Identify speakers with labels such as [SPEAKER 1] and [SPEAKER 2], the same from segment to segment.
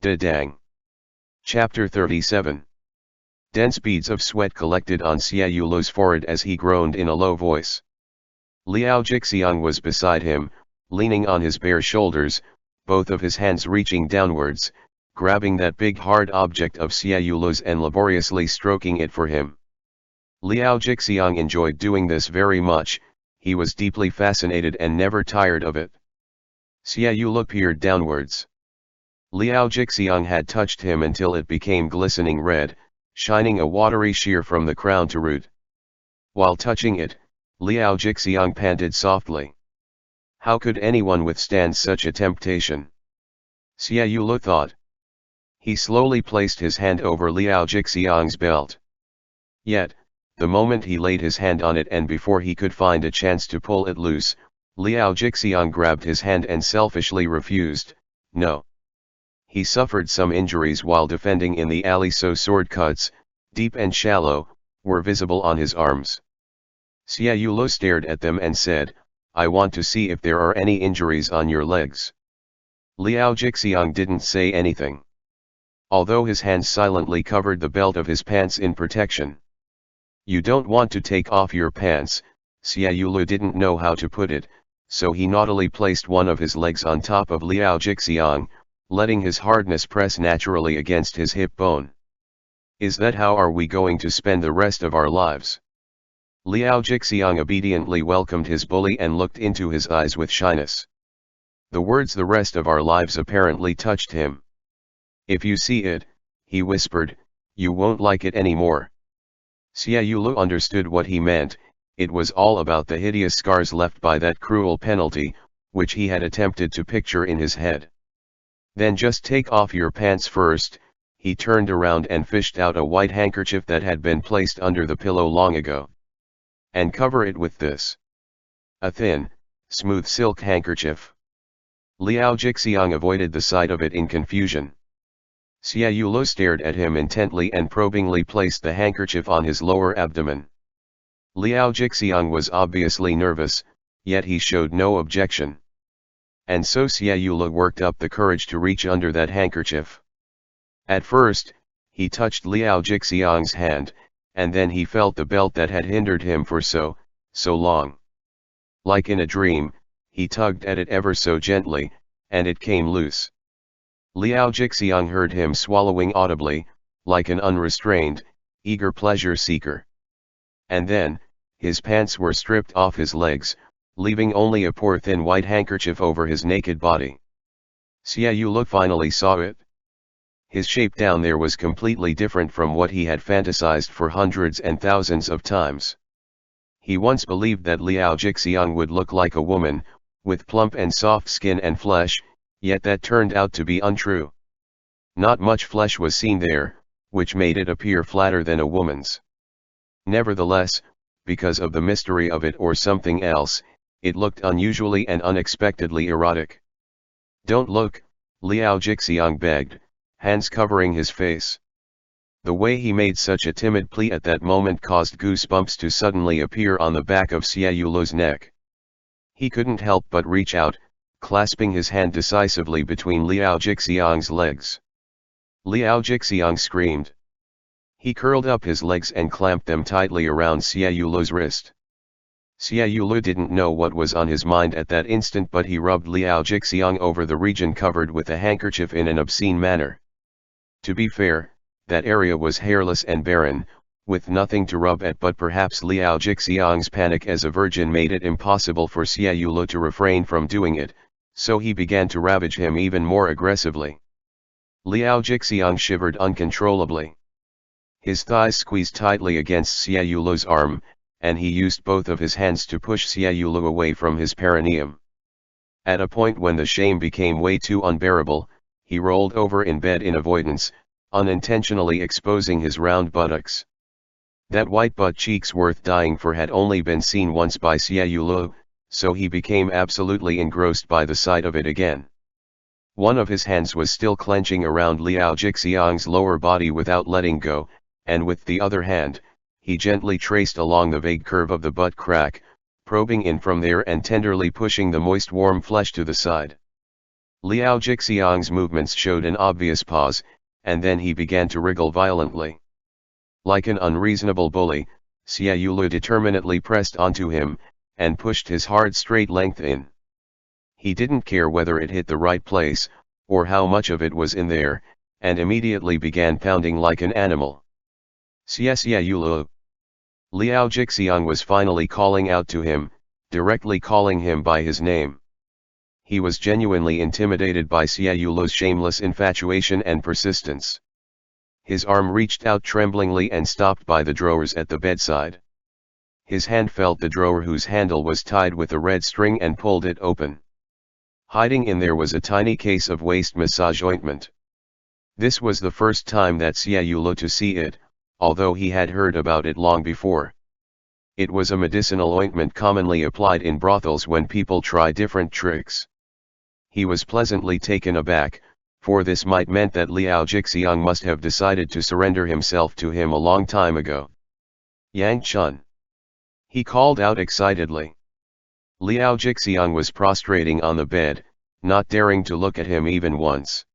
[SPEAKER 1] Dang. Chapter 37. Dense beads of sweat collected on Xia Yulo's forehead as he groaned in a low voice. Liao Jixiang was beside him, leaning on his bare shoulders, both of his hands reaching downwards, grabbing that big hard object of Xia Yulo's and laboriously stroking it for him. Liao Jixiang enjoyed doing this very much. He was deeply fascinated and never tired of it. Xia Yulo peered downwards. Liao Jixiang had touched him until it became glistening red, shining a watery sheer from the crown to root. While touching it, Liao Jixiang panted softly. How could anyone withstand such a temptation? Xia Yulo thought. He slowly placed his hand over Liao Jixiang's belt. Yet, the moment he laid his hand on it and before he could find a chance to pull it loose, Liao Jixiang grabbed his hand and selfishly refused, no. He suffered some injuries while defending in the alley, so sword cuts, deep and shallow, were visible on his arms. Xia Yulo stared at them and said, I want to see if there are any injuries on your legs. Liao Jixiang didn't say anything, although his hands silently covered the belt of his pants in protection. You don't want to take off your pants, Xia Yulo didn't know how to put it, so he naughtily placed one of his legs on top of Liao Jixiang, letting his hardness press naturally against his hip bone. Is that how are we going to spend the rest of our lives? Liao Jixiang obediently welcomed his bully and looked into his eyes with shyness. The words "the rest of our lives" apparently touched him. If you see it, he whispered, you won't like it anymore. Xia Yulo understood what he meant. It was all about the hideous scars left by that cruel penalty, which he had attempted to picture in his head. Then just take off your pants first. He turned around and fished out a white handkerchief that had been placed under the pillow long ago. And cover it with this. A thin, smooth silk handkerchief. Liao Jixiang avoided the sight of it in confusion. Xia Yulo stared at him intently and probingly placed the handkerchief on his lower abdomen. Liao Jixiang was obviously nervous, yet he showed no objection. And so Xia Yulo worked up the courage to reach under that handkerchief. At first, he touched Liao Jixiang's hand, and then he felt the belt that had hindered him for so long. Like in a dream, he tugged at it ever so gently, and it came loose. Liao Jixiang heard him swallowing audibly, like an unrestrained, eager pleasure seeker. And then, his pants were stripped off his legs, leaving only a poor thin white handkerchief over his naked body. Xia Yulo finally saw it. His shape down there was completely different from what he had fantasized for hundreds and thousands of times. He once believed that Liao Jixiang would look like a woman, with plump and soft skin and flesh, yet that turned out to be untrue. Not much flesh was seen there, which made it appear flatter than a woman's. Nevertheless, because of the mystery of it or something else, it looked unusually and unexpectedly erotic. Don't look, Liao Jixiang begged, hands covering his face. The way he made such a timid plea at that moment caused goosebumps to suddenly appear on the back of Xia Yulo's neck. He couldn't help but reach out, clasping his hand decisively between Liao Jixiang's legs. Liao Jixiang screamed. He curled up his legs and clamped them tightly around Xia Yulo's wrist. Xia Yulo didn't know what was on his mind at that instant, but he rubbed Liao Jixiang over the region covered with a handkerchief in an obscene manner. To be fair, that area was hairless and barren, with nothing to rub at, but perhaps Liao Jixiang's panic as a virgin made it impossible for Xia Yulo to refrain from doing it, so he began to ravage him even more aggressively. Liao Jixiang shivered uncontrollably. His thighs squeezed tightly against Xia Yulo's arm, and he used both of his hands to push Xia Yulo away from his perineum. At a point when the shame became way too unbearable, he rolled over in bed in avoidance, unintentionally exposing his round buttocks. That white butt cheeks worth dying for had only been seen once by Xia Yulo, so he became absolutely engrossed by the sight of it again. One of his hands was still clenching around Liao Jixiang's lower body without letting go, and with the other hand, he gently traced along the vague curve of the butt crack, probing in from there and tenderly pushing the moist warm flesh to the side. Liao Jixiang's movements showed an obvious pause, and then he began to wriggle violently. Like an unreasonable bully, Xia Yulu determinedly pressed onto him, and pushed his hard straight length in. He didn't care whether it hit the right place, or how much of it was in there, and immediately began pounding like an animal. Xia Yulu. Liao Jixiang was finally calling out to him, directly calling him by his name. He was genuinely intimidated by Xia Yulu's shameless infatuation and persistence. His arm reached out tremblingly and stopped by the drawers at the bedside. His hand felt the drawer whose handle was tied with a red string and pulled it open. Hiding in there was a tiny case of waist massage ointment. This was the first time that Xia Yulu to see it, although he had heard about it long before. It was a medicinal ointment commonly applied in brothels when people try different tricks. He was pleasantly taken aback, for this might meant that Liao Jixiang must have decided to surrender himself to him a long time ago. Yang Chun. He called out excitedly. Liao Jixiang was prostrating on the bed, not daring to look at him even once.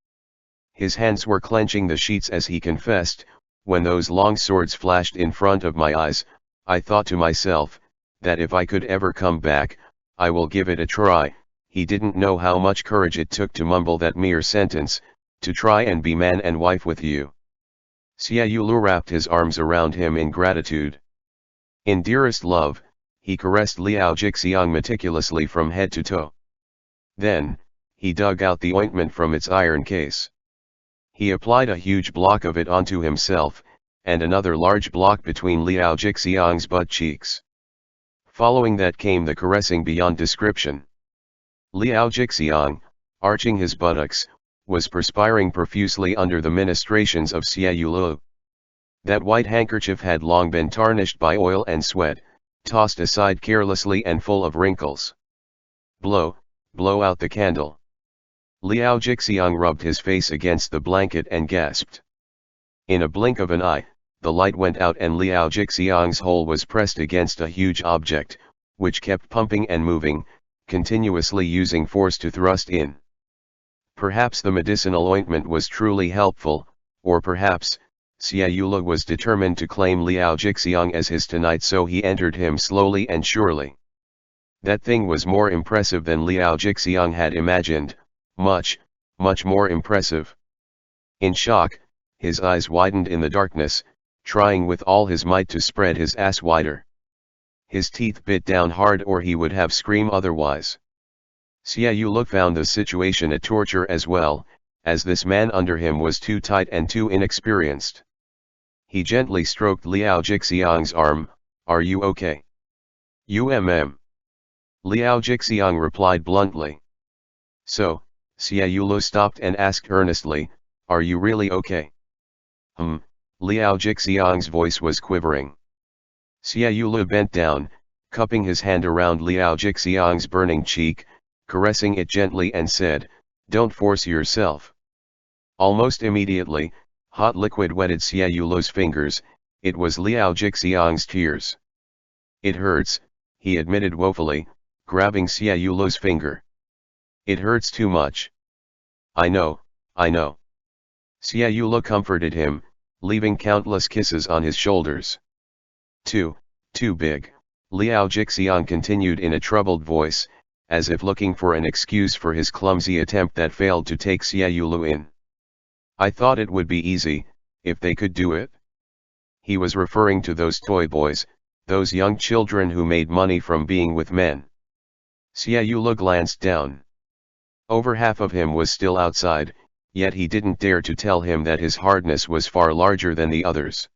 [SPEAKER 1] His hands were clenching the sheets as he confessed, "When those long swords flashed in front of my eyes, I thought to myself, that if I could ever come back, I will give it a try." He didn't know how much courage it took to mumble that mere sentence, "to try and be man and wife with you." Xia Yulu wrapped his arms around him in gratitude. In dearest love, he caressed Liao Jixiang meticulously from head to toe. Then, he dug out the ointment from its iron case. He applied a huge block of it onto himself, and another large block between Liao Jixiang's butt cheeks. Following that came the caressing beyond description. Liao Jixiang, arching his buttocks, was perspiring profusely under the ministrations of Xia Yulu. That white handkerchief had long been tarnished by oil and sweat, tossed aside carelessly and full of wrinkles. "Blow out the candle." Liao Jixiang rubbed his face against the blanket and gasped. In a blink of an eye, the light went out and Liao Jixiang's hole was pressed against a huge object, which kept pumping and moving, continuously using force to thrust in. Perhaps the medicinal ointment was truly helpful, or perhaps, Xia Yulu was determined to claim Liao Jixiang as his tonight, so he entered him slowly and surely. That thing was more impressive than Liao Jixiang had imagined, much more impressive. In shock, his eyes widened in the darkness, trying with all his might to spread his ass wider. His teeth bit down hard or he would have screamed otherwise. Xia Yulu found the situation a torture as well, as this man under him was too tight and too inexperienced. He gently stroked Liao Jixiang's arm. "Are you okay?" Liao Jixiang replied bluntly. "So," Xia Yulu stopped and asked earnestly, "are you really okay?" Liao Jixiang's voice was quivering. Xia Yulu bent down, cupping his hand around Liao Jixiang's burning cheek, caressing it gently and said, "Don't force yourself." Almost immediately, hot liquid wetted Xia Yulu's fingers. It was Liao Jixiang's tears. "It hurts," he admitted woefully, grabbing Xia Yulu's finger. "It hurts too much." I know. Xia Yulu comforted him, leaving countless kisses on his shoulders. Too big," Liao Jixiang continued in a troubled voice, as if looking for an excuse for his clumsy attempt that failed to take Xia Yulu in. "I thought it would be easy, if they could do it." He was referring to those toy boys, those young children who made money from being with men. Xia Yulu glanced down. Over half of him was still outside, yet he didn't dare to tell him that his hardness was far larger than the others.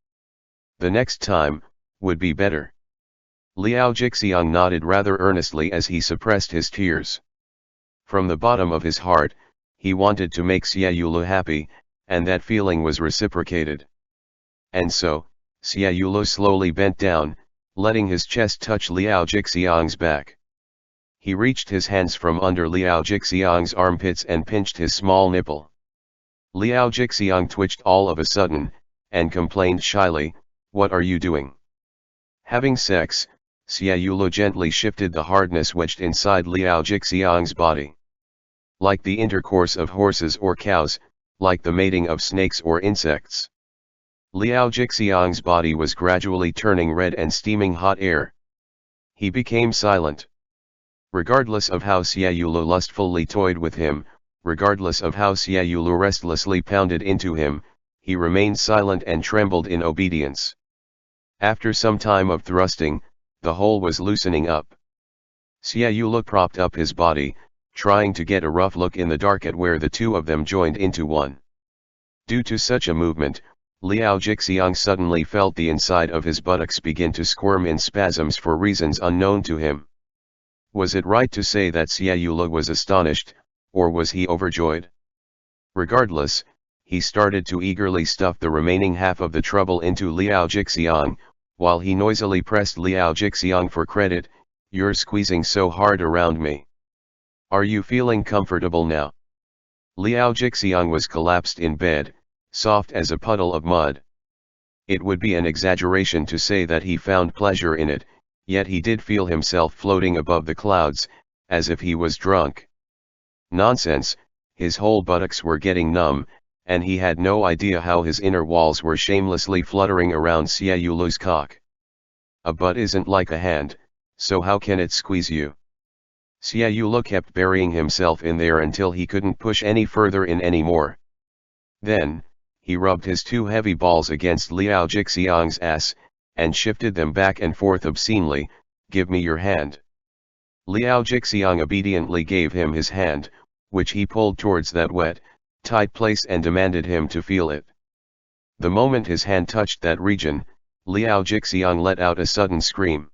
[SPEAKER 1] The next time would be better. Liao Jixiang nodded rather earnestly as he suppressed his tears. From the bottom of his heart, he wanted to make Xia Yulu happy, and that feeling was reciprocated. And so, Xia Yulu slowly bent down, letting his chest touch Liao Jixiang's back. He reached his hands from under Liao Jixiang's armpits and pinched his small nipple. Liao Jixiang twitched all of a sudden, and complained shyly, "What are you doing?" Having sex, Xia Yulu gently shifted the hardness wedged inside Liao Jixiang's body. like the intercourse of horses or cows, like the mating of snakes or insects. Liao Jixiang's body was gradually turning red and steaming hot air. He became silent. Regardless of how Xiaolu lustfully toyed with him, regardless of how Xiaolu restlessly pounded into him, he remained silent and trembled in obedience. After some time of thrusting, the hole was loosening up. Xiaolu propped up his body, trying to get a rough look in the dark at where the two of them joined into one. Due to such a movement, Liao Jixiang suddenly felt the inside of his buttocks begin to squirm in spasms for reasons unknown to him. Was it right to say that Xiaolu was astonished, or was he overjoyed? Regardless, he started to eagerly stuff the remaining half of the trouble into Liao Jixiang, while he noisily pressed Liao Jixiang for credit. "You're squeezing so hard around me. Are you feeling comfortable now?" Liao Jixiang was collapsed in bed, soft as a puddle of mud. It would be an exaggeration to say that he found pleasure in it, yet he did feel himself floating above the clouds, as if he was drunk. Nonsense, his whole buttocks were getting numb, and he had no idea how his inner walls were shamelessly fluttering around Xiaolu's cock. A butt isn't like a hand, so how can it squeeze you? Xiaolu kept burying himself in there until he couldn't push any further in anymore. Then, he rubbed his two heavy balls against Liao Jixiang's ass, and shifted them back and forth obscenely. "Give me your hand." Liao Jixiang obediently gave him his hand, which he pulled towards that wet, tight place and demanded him to feel it. The moment his hand touched that region, Liao Jixiang let out a sudden scream.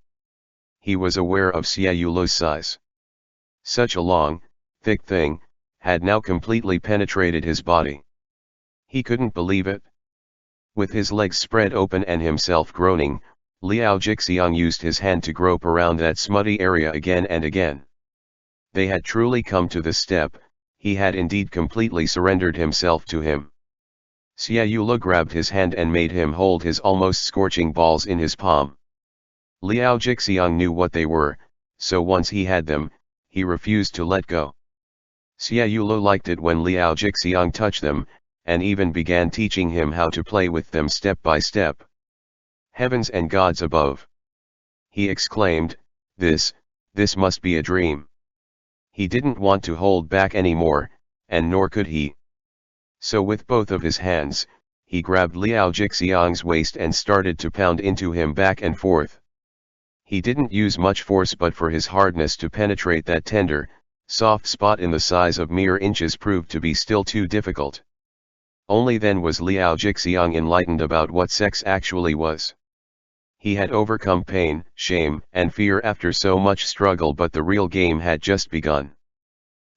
[SPEAKER 1] He was aware of Xiaolu's size. Such a long, thick thing had now completely penetrated his body. He couldn't believe it. With his legs spread open and himself groaning, Liao Jixiang used his hand to grope around that smutty area again and again. They had truly come to this step. He had indeed completely surrendered himself to him. Xiaolu grabbed his hand and made him hold his almost scorching balls in his palm. Liao Jixiang knew what they were, so once he had them, he refused to let go. Xiaolu liked it when Liao Jixiang touched them, and even began teaching him how to play with them step by step. "Heavens and gods above!" he exclaimed, this must be a dream." He didn't want to hold back anymore, and nor could he. So with both of his hands, he grabbed Liao Jixiang's waist and started to pound into him back and forth. He didn't use much force, but for his hardness to penetrate that tender, soft spot in the size of mere inches proved to be still too difficult. Only then was Liao Jixiang enlightened about what sex actually was. He had overcome pain, shame, and fear after so much struggle, but the real game had just begun.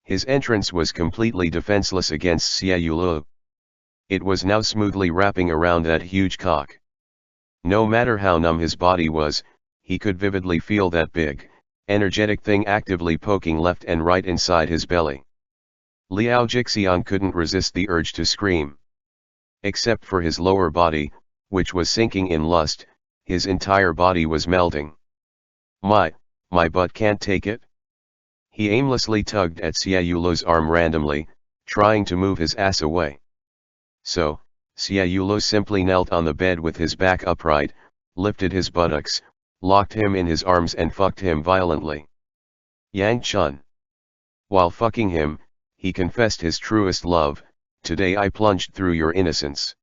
[SPEAKER 1] His entrance was completely defenseless against Xiaolu. It was now smoothly wrapping around that huge cock. No matter how numb his body was, he could vividly feel that big, energetic thing actively poking left and right inside his belly. Liao Jixiang couldn't resist the urge to scream. Except for his lower body, which was sinking in lust, his entire body was melting. My butt can't take it." He aimlessly tugged at Xiaolu's arm randomly, trying to move his ass away. So, Xiaolu simply knelt on the bed with his back upright, lifted his buttocks, locked him in his arms and fucked him violently. Yang Chun. While fucking him, he confessed his truest love. "Today I plunged through your innocence.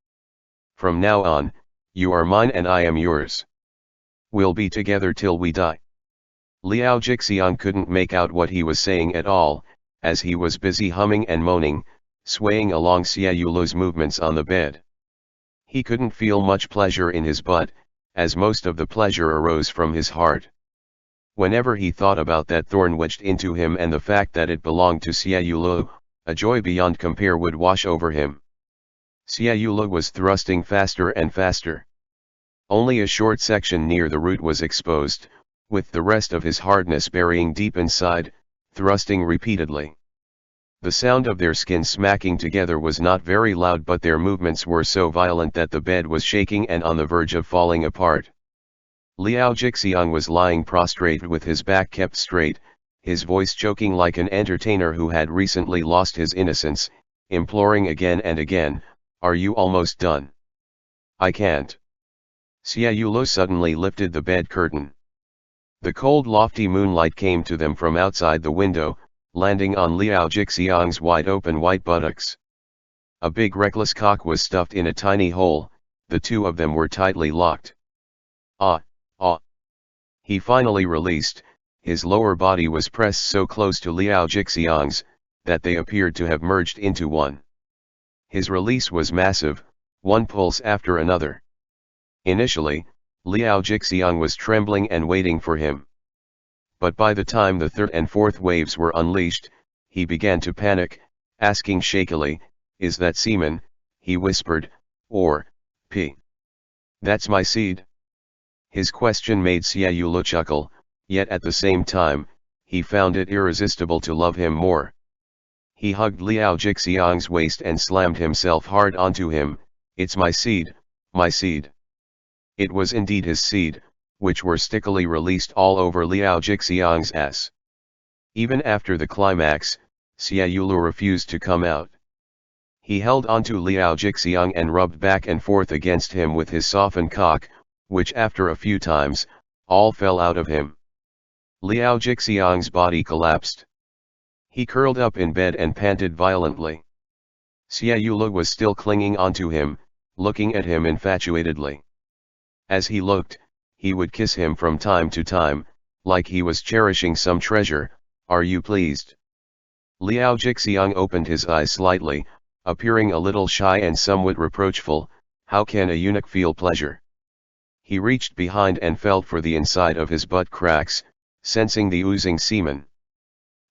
[SPEAKER 1] From now on, you are mine and I am yours. We'll be together till we die." Liao Jixiang couldn't make out what he was saying at all, as he was busy humming and moaning, swaying along Xiaolu's movements on the bed. He couldn't feel much pleasure in his butt, as most of the pleasure arose from his heart. Whenever he thought about that thorn wedged into him and the fact that it belonged to Xiaolu, a joy beyond compare would wash over him. Xiaolu was thrusting faster and faster. Only a short section near the root was exposed, with the rest of his hardness burying deep inside, thrusting repeatedly. The sound of their skin smacking together was not very loud, but their movements were so violent that the bed was shaking and on the verge of falling apart. Liao Jixiang was lying prostrate with his back kept straight, his voice choking like an entertainer who had recently lost his innocence, imploring again and again, "Are you almost done?" "I can't." Xiaoyulo suddenly lifted the bed curtain. The cold lofty moonlight came to them from outside the window, landing on Liao Jixiang's wide-open white buttocks. A big reckless cock was stuffed in a tiny hole, the two of them were tightly locked. Ah, ah. He finally released, his lower body was pressed so close to Liao Jixiang's, that they appeared to have merged into one. His release was massive, one pulse after another. Initially, Liao Jixiang was trembling and waiting for him. But by the time the third and fourth waves were unleashed, he began to panic, asking shakily, "Is that semen?" he whispered, "or, p? That's my seed?" His question made Xiaoyulo chuckle, yet at the same time, he found it irresistible to love him more. He hugged Liao Jixiang's waist and slammed himself hard onto him. "It's my seed, my seed." It was indeed his seed, which were stickily released all over Liao Jixiang's ass. Even after the climax, Xiaoyulo refused to come out. He held onto Liao Jixiang and rubbed back and forth against him with his softened cock, which after a few times, all fell out of him. Liao Jixiang's body collapsed. He curled up in bed and panted violently. Xiaoyulo was still clinging onto him, looking at him infatuatedly. As he looked, he would kiss him from time to time, like he was cherishing some treasure. "Are you pleased?" Liao Jixiang opened his eyes slightly, appearing a little shy and somewhat reproachful. How can a eunuch feel pleasure? He reached behind and felt for the inside of his butt cracks, sensing the oozing semen.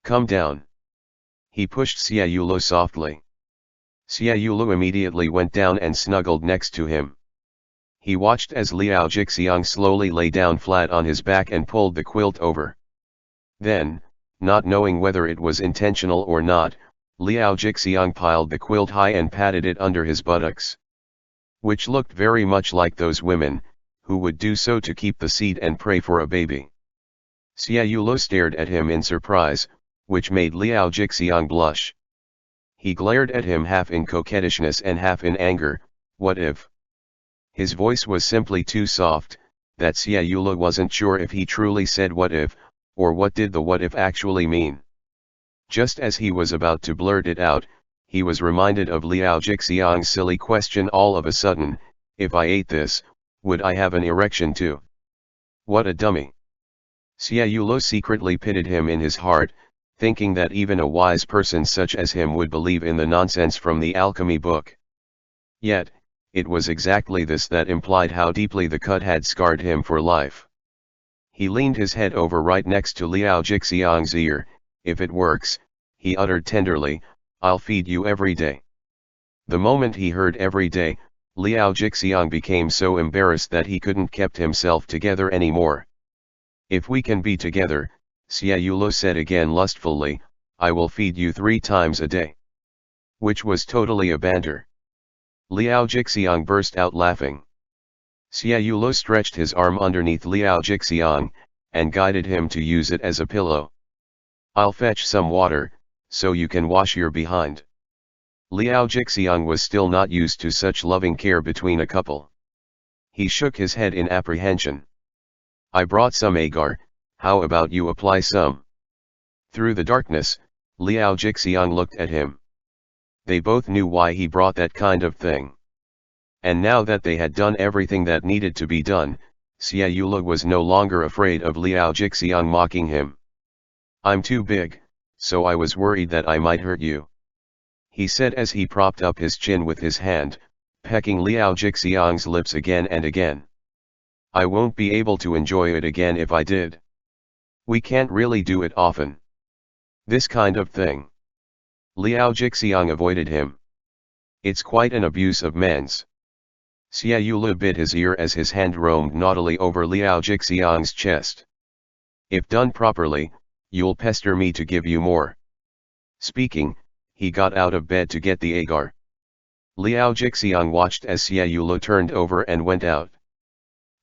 [SPEAKER 1] "Come down." He pushed Xiaoyulo softly. Xiaoyulo immediately went down and snuggled next to him. He watched as Liao Jixiang slowly lay down flat on his back and pulled the quilt over. Then, not knowing whether it was intentional or not, Liao Jixiang piled the quilt high and patted it under his buttocks. Which looked very much like those women, who would do so to keep the seed and pray for a baby. Xiaoyulo stared at him in surprise, which made Liao Jixiang blush. He glared at him half in coquettishness and half in anger. What if? His voice was simply too soft, that Xiaoyulo wasn't sure if he truly said what if, or what did the what if actually mean. Just as he was about to blurt it out, he was reminded of Liao Jixiang's silly question all of a sudden, "If I ate this, would I have an erection too?" What a dummy. Xiaoyulo secretly pitied him in his heart, thinking that even a wise person such as him would believe in the nonsense from the alchemy book. Yet, it was exactly this that implied how deeply the cut had scarred him for life. He leaned his head over right next to Liao Jixiang's ear. "If it works," he uttered tenderly, "I'll feed you every day." The moment he heard every day, Liao Jixiang became so embarrassed that he couldn't keep himself together anymore. "If we can be together," Xiaoyulo said again lustfully, "I will feed you 3 times a day." Which was totally a banter. Liao Jixiang burst out laughing. Xiaoyulo stretched his arm underneath Liao Jixiang, and guided him to use it as a pillow. "I'll fetch some water, so you can wash your behind." Liao Jixiang was still not used to such loving care between a couple. He shook his head in apprehension. "I brought some agar, how about you apply some?" Through the darkness, Liao Jixiang looked at him. They both knew why he brought that kind of thing. And now that they had done everything that needed to be done, Xiaoyulo was no longer afraid of Liao Jixiang mocking him. "I'm too big, so I was worried that I might hurt you," he said as he propped up his chin with his hand, pecking Liao Jixiang's lips again and again. "I won't be able to enjoy it again if I did. We can't really do it often. This kind of thing." Liao Jixiang avoided him. "It's quite an abuse of men's." Xiaoyulo bit his ear as his hand roamed naughtily over Liao Jixiang's chest. "If done properly, you'll pester me to give you more." Speaking, he got out of bed to get the agar. Liao Jixiang watched as Xiaoyulo turned over and went out.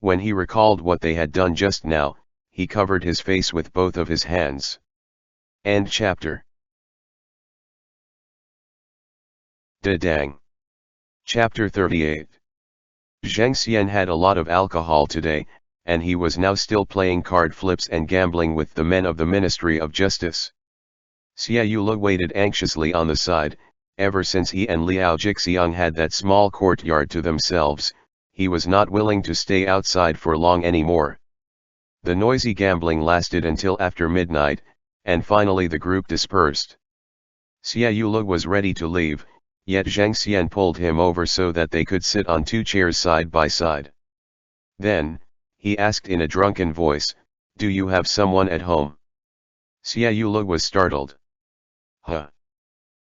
[SPEAKER 1] When he recalled what they had done just now, he covered his face with both of his hands. End chapter. Dang. Chapter 38. Zhang Xian had a lot of alcohol today, and he was now still playing card flips and gambling with the men of the Ministry of Justice. Xia Yule waited anxiously on the side. Ever since he and Liao Jixiang had that small courtyard to themselves, he was not willing to stay outside for long anymore. The noisy gambling lasted until after midnight, and finally the group dispersed. Xia Yule was ready to leave, yet Zhang Xian pulled him over so that they could sit on two chairs side by side. Then, he asked in a drunken voice, "Do you have someone at home?" Xia Yule was startled. Huh?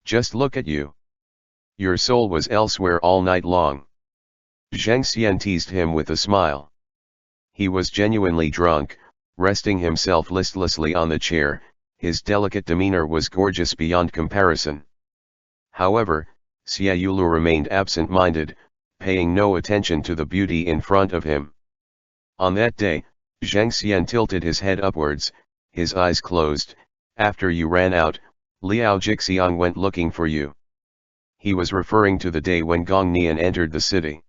[SPEAKER 1] Just look at you. Your soul was elsewhere all night long. Zhang Xian teased him with a smile. He was genuinely drunk, resting himself listlessly on the chair. His delicate demeanor was gorgeous beyond comparison. However, Xia Yule remained absent-minded, paying no attention to the beauty in front of him. On that day, Zhang Xian tilted his head upwards, his eyes closed. After you ran out, Liao Jixiang went looking for you. He was referring to the day when Gong Nian entered the city.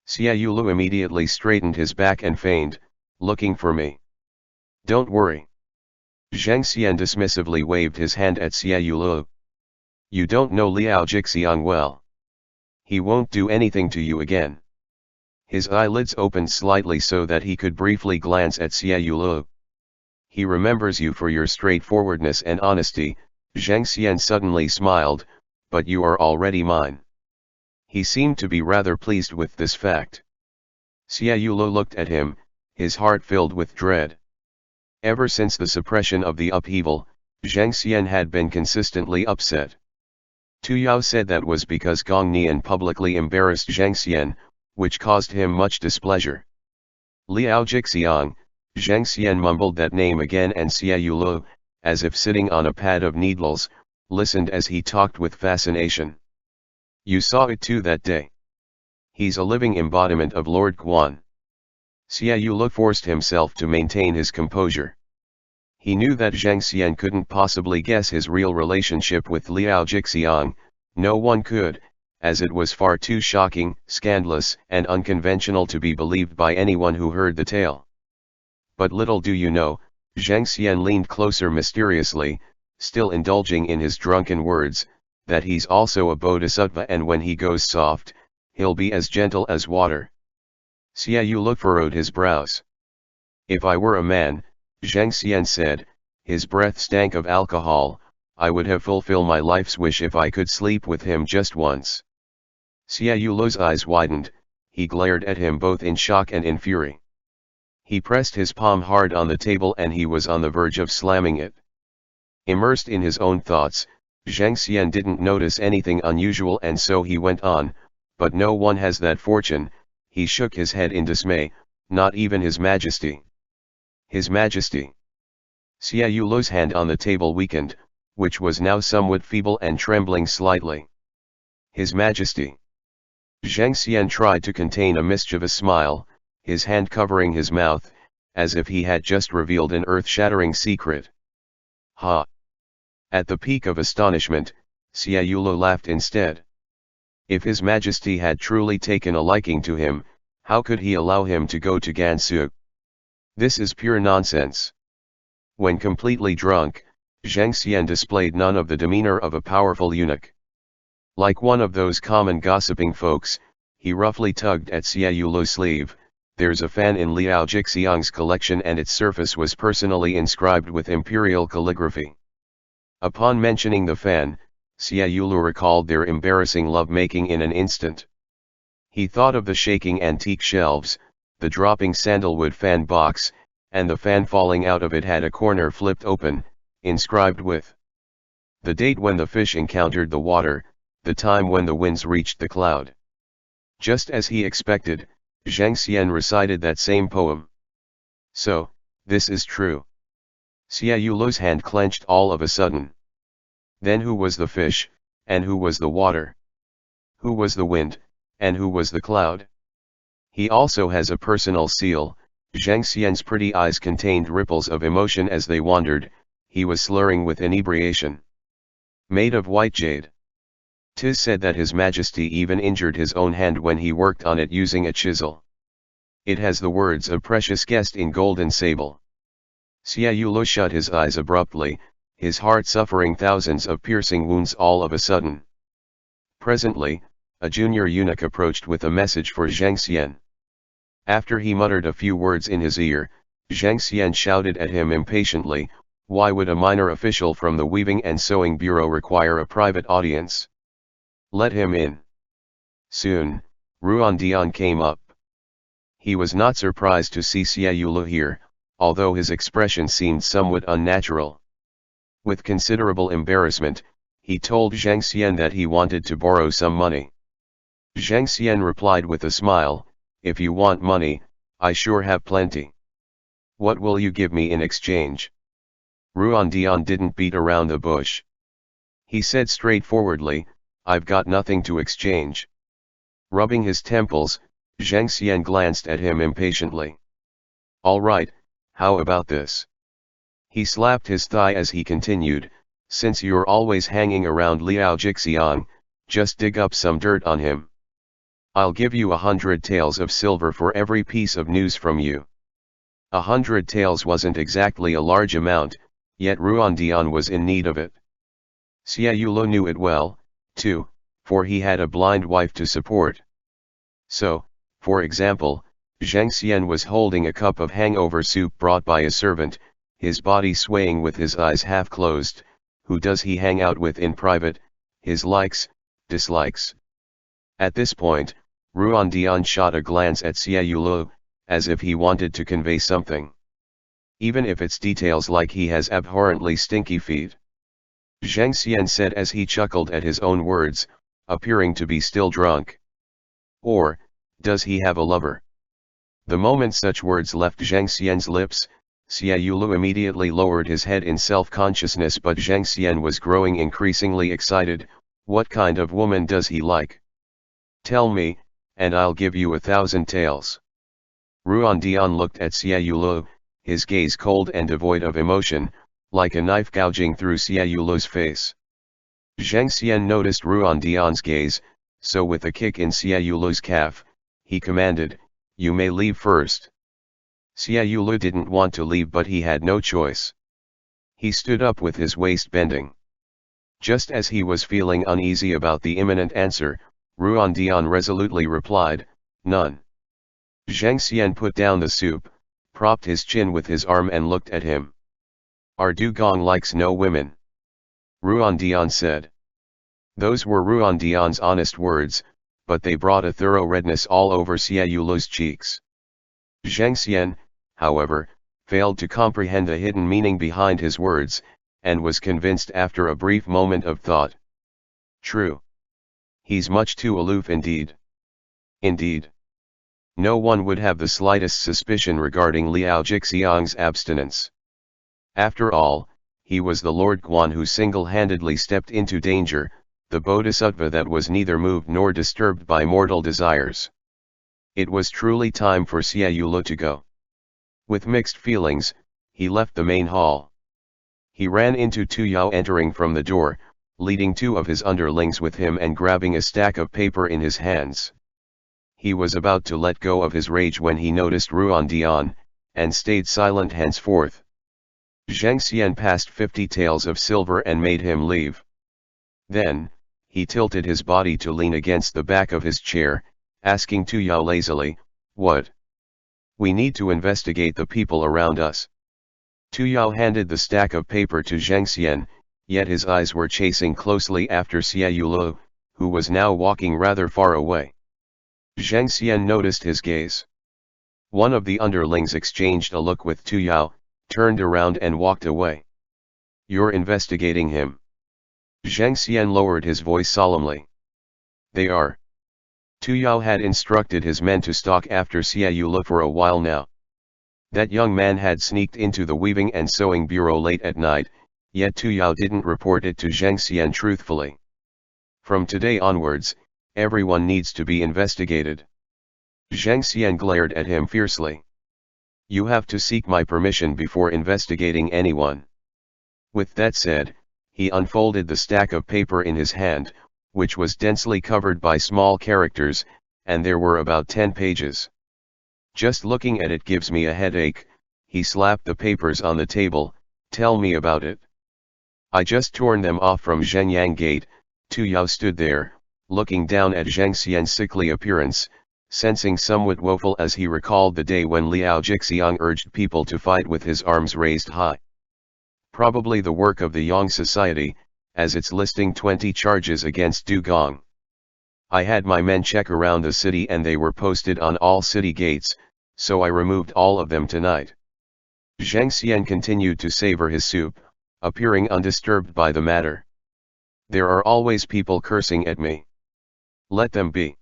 [SPEAKER 1] Xia Yule immediately straightened his back and feigned, "Looking for me. Don't worry." Zhang Xian dismissively waved his hand at Xia Yule. "You don't know Liao Jixiang well. He won't do anything to you again." His eyelids opened slightly so that he could briefly glance at Xia Yule. "He remembers you for your straightforwardness and honesty." Zhang Xian suddenly smiled, "But you are already mine." He seemed to be rather pleased with this fact. Xia Yule looked at him, his heart filled with dread. Ever since the suppression of the upheaval, Zhang Xian had been consistently upset. Tu Yao said that was because Gong Nian publicly embarrassed Zhang Xian, which caused him much displeasure. Liao Jixiang, Zhang Xian mumbled that name again, and Xia Yule, as if sitting on a pad of needles, listened as he talked with fascination. "You saw it too that day. He's a living embodiment of Lord Quan." Xia Yule forced himself to maintain his composure. He knew that Zhang Xian couldn't possibly guess his real relationship with Liao Jixiang. No one could, as it was far too shocking, scandalous, and unconventional to be believed by anyone who heard the tale. But little do you know, Zhang Xian leaned closer mysteriously, still indulging in his drunken words, that he's also a bodhisattva, and when he goes soft, he'll be as gentle as water. Xia Yule furrowed his brows. "If I were a man," Zhang Xian said, his breath stank of alcohol, "I would have fulfilled my life's wish if I could sleep with him just once." Xia Yule's eyes widened, he glared at him both in shock and in fury. He pressed his palm hard on the table and he was on the verge of slamming it. Immersed in his own thoughts, Zhang Xian didn't notice anything unusual, and so he went on, "But no one has that fortune." He shook his head in dismay, "Not even His Majesty." His Majesty. Xia Yule's hand on the table weakened, which was now somewhat feeble and trembling slightly. "His Majesty." Zhang Xian tried to contain a mischievous smile, his hand covering his mouth, as if he had just revealed an earth-shattering secret. "Ha!" At the peak of astonishment, Xia Yule laughed instead. If His Majesty had truly taken a liking to him, how could he allow him to go to Gansu? This is pure nonsense. When completely drunk, Zhang Xian displayed none of the demeanor of a powerful eunuch. Like one of those common gossiping folks, he roughly tugged at Xia Yule's sleeve. "There's a fan in Liao Jixiang's collection and its surface was personally inscribed with imperial calligraphy." Upon mentioning the fan, Xia Yule recalled their embarrassing love-making in an instant. He thought of the shaking antique shelves, the dropping sandalwood fan box, and the fan falling out of it had a corner flipped open, inscribed with the date when the fish encountered the water, the time when the winds reached the cloud. Just as he expected, Zhang Xian recited that same poem. "So, this is true." Xia Yule's hand clenched all of a sudden. Then who was the fish, and who was the water? Who was the wind, and who was the cloud? He also has a personal seal. Zhang Xian's pretty eyes contained ripples of emotion as they wandered, he was slurring with inebriation. Made of white jade. 'Tis said that His Majesty even injured his own hand when he worked on it using a chisel. It has the words of precious guest in golden sable. Xia Yulo shut his eyes abruptly, his heart suffering thousands of piercing wounds all of a sudden. Presently, a junior eunuch approached with a message for Zhang Xian. After he muttered a few words in his ear, Zhang Xian shouted at him impatiently, "Why would a minor official from the Weaving and Sewing Bureau require a private audience? Let him in." Soon, Ruan Dian came up. He was not surprised to see Xia Yulo here, although his expression seemed somewhat unnatural. With considerable embarrassment, he told Zhang Xian that he wanted to borrow some money. Zhang Xian replied with a smile, "If you want money, I sure have plenty. What will you give me in exchange?" Ruan Dian didn't beat around the bush. He said straightforwardly, "I've got nothing to exchange." Rubbing his temples, Zhang Xian glanced at him impatiently. "All right, how about this?" He slapped his thigh as he continued, "Since you're always hanging around Liao Jixiang, just dig up some dirt on him. I'll give you 100 taels of silver for every piece of news from you." 100 taels wasn't exactly a large amount, yet Ruan Dian was in need of it. Xia Yulo knew it well, too, for he had a blind wife to support. So, for example, Zhang Xian was holding a cup of hangover soup brought by a servant, his body swaying with his eyes half closed. Who does he hang out with in private? His likes, dislikes. At this point, Ruan Dian shot a glance at Xia Yulo, as if he wanted to convey something. Even if it's details like he has abhorrently stinky feet. Zhang Xian said as he chuckled at his own words, appearing to be still drunk. Or, does he have a lover? The moment such words left Zhang Xian's lips, Xia Yulo immediately lowered his head in self-consciousness, but Zhang Xian was growing increasingly excited. What kind of woman does he like? Tell me, and I'll give you 1,000 taels. Ruan Dian looked at Xia Yulo, his gaze cold and devoid of emotion, like a knife gouging through Xia Yulo's face. Zhang Xian noticed Ruan Dian's gaze, so with a kick in Xia Yulo's calf, he commanded, "You may leave first." Xia Yulo didn't want to leave, but he had no choice. He stood up with his waist bending. Just as he was feeling uneasy about the imminent answer, Ruan Dian resolutely replied, "None." Zhang Xian put down the soup, propped his chin with his arm and looked at him. "Our dugong likes no women," Ruan Dian said. Those were Ruan Dian's honest words, but they brought a thorough redness all over Xia Yulo's cheeks. Zhang Xian, however, failed to comprehend the hidden meaning behind his words, and was convinced after a brief moment of thought. True. He's much too aloof indeed. Indeed. No one would have the slightest suspicion regarding Liao Jixiang's abstinence. After all, he was the Lord Guan who single-handedly stepped into danger, the bodhisattva that was neither moved nor disturbed by mortal desires. It was truly time for Xia Yulo to go. With mixed feelings, he left the main hall. He ran into Tu Yao entering from the door, leading 2 of his underlings with him and grabbing a stack of paper in his hands. He was about to let go of his rage when he noticed Ruan Dian, and stayed silent henceforth. Zhang Xian passed 50 taels of silver and made him leave. Then, he tilted his body to lean against the back of his chair, asking Tu Yao lazily, "What? We need to investigate the people around us." Tu Yao handed the stack of paper to Zhang Xian, yet his eyes were chasing closely after Xia Yulo, who was now walking rather far away. Zhang Xian noticed his gaze. One of the underlings exchanged a look with Tu Yao, turned around and walked away. "You're investigating him?" Zhang Xian lowered his voice solemnly. "They are." Tu Yao had instructed his men to stalk after Xia Yulo for a while now. That young man had sneaked into the Weaving and Sewing Bureau late at night, yet Tu Yao didn't report it to Zhang Xian truthfully. From today onwards, everyone needs to be investigated. Zhang Xian glared at him fiercely. "You have to seek my permission before investigating anyone." With that said, he unfolded the stack of paper in his hand, which was densely covered by small characters, and there were about 10 pages. Just looking at it gives me a headache. He slapped the papers on the table. Tell me about it. I just torn them off from Zhengyang Gate. Tu Yao stood there, looking down at Zheng Xian's sickly appearance, sensing somewhat woeful as he recalled the day when Liao Jixiang urged people to fight with his arms raised high. Probably the work of the Yang Society, as it's listing 20 charges against Du Gong. I had my men check around the city and they were posted on all city gates, so I removed all of them tonight. Zheng Xian continued to savor his soup, appearing undisturbed by the matter. There are always people cursing at me. Let them be.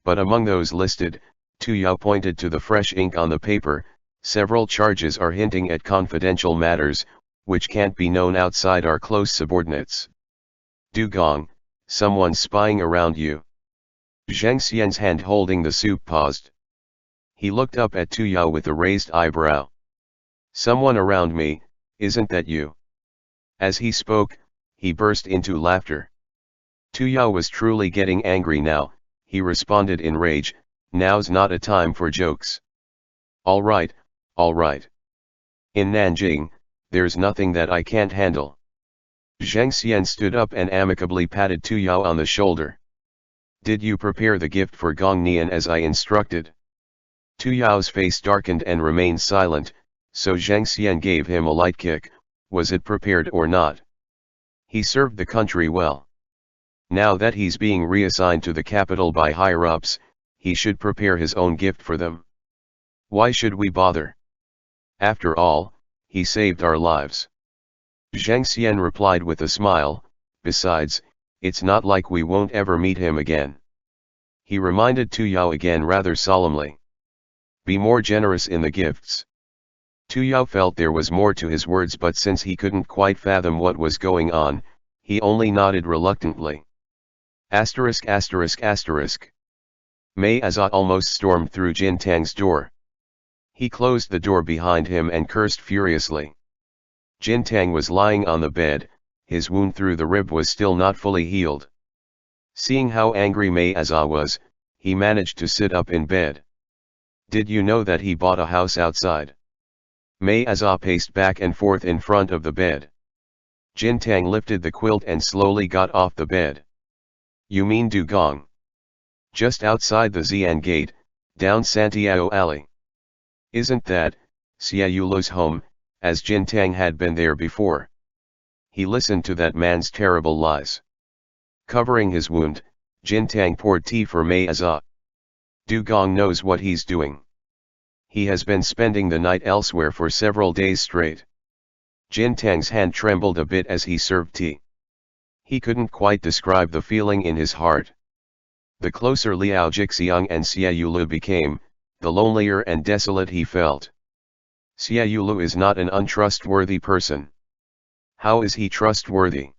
[SPEAKER 1] But among those listed, Tu Yao pointed to the fresh ink on the paper. Several charges are hinting at confidential matters, which can't be known outside our close subordinates. Du Gong, someone's spying around you. Zheng Xian's hand holding the soup paused. He looked up at Tu Yao with a raised eyebrow. Someone around me, isn't that you? As he spoke, he burst into laughter. Tu Yao was truly getting angry now. He responded in rage, now's not a time for jokes. All right, all right. In Nanjing, there's nothing that I can't handle. Zheng Xian stood up and amicably patted Tu Yao on the shoulder. Did you prepare the gift for Gong Nian as I instructed? Tu Yao's face darkened and remained silent, so Zheng Xian gave him a light kick. Was it prepared or not? He served the country well. Now that he's being reassigned to the capital by higher-ups, he should prepare his own gift for them. Why should we bother? After all, he saved our lives. Zheng Xian replied with a smile. Besides, it's not like we won't ever meet him again. He reminded Tu Yao again rather solemnly. Be more generous in the gifts. Tu Yao felt there was more to his words, but since he couldn't quite fathom what was going on, he only nodded reluctantly. Asterisk asterisk asterisk. Mei Azha almost stormed through Jin Tang's door. He closed the door behind him and cursed furiously. Jin Tang was lying on the bed. His wound through the rib was still not fully healed. Seeing how angry Mei Azha was, he managed to sit up in bed. Did you know that he bought a house outside? Mei Azha paced back and forth in front of the bed. Jin Tang lifted the quilt and slowly got off the bed. You mean Du Gong? Just outside the Xian Gate, down Santiago Alley. Isn't that Xia Yulo's home, as Jin Tang had been there before? He listened to that man's terrible lies. Covering his wound, Jin Tang poured tea for Mei Azha. Du Gong knows what he's doing. He has been spending the night elsewhere for several days straight. Jin Tang's hand trembled a bit as he served tea. He couldn't quite describe the feeling in his heart. The closer Liao Jixiang and Xia Yulu became, the lonelier and desolate he felt. Xia Yulu is not an untrustworthy person. How is he trustworthy?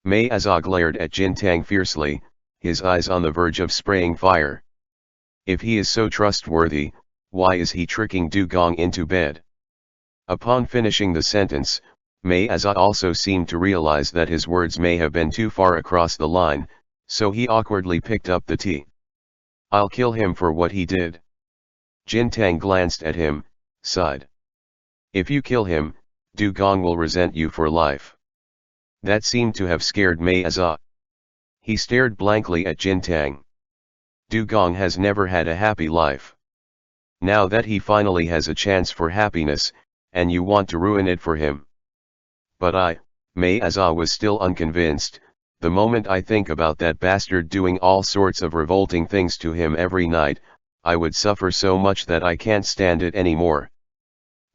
[SPEAKER 1] Mei Azha glared at Jin Tang fiercely, his eyes on the verge of spraying fire. If he is so trustworthy, why is he tricking Du Gong into bed? Upon finishing the sentence, Mei Azha also seemed to realize that his words may have been too far across the line, so he awkwardly picked up the tea. I'll kill him for what he did. Jin Tang glanced at him, sighed. If you kill him, Du Gong will resent you for life. That seemed to have scared Mei Azha. He stared blankly at Jin Tang. Du Gong has never had a happy life. Now that he finally has a chance for happiness, and you want to ruin it for him. But Mei Azha was still unconvinced. The moment I think about that bastard doing all sorts of revolting things to him every night, I would suffer so much that I can't stand it anymore.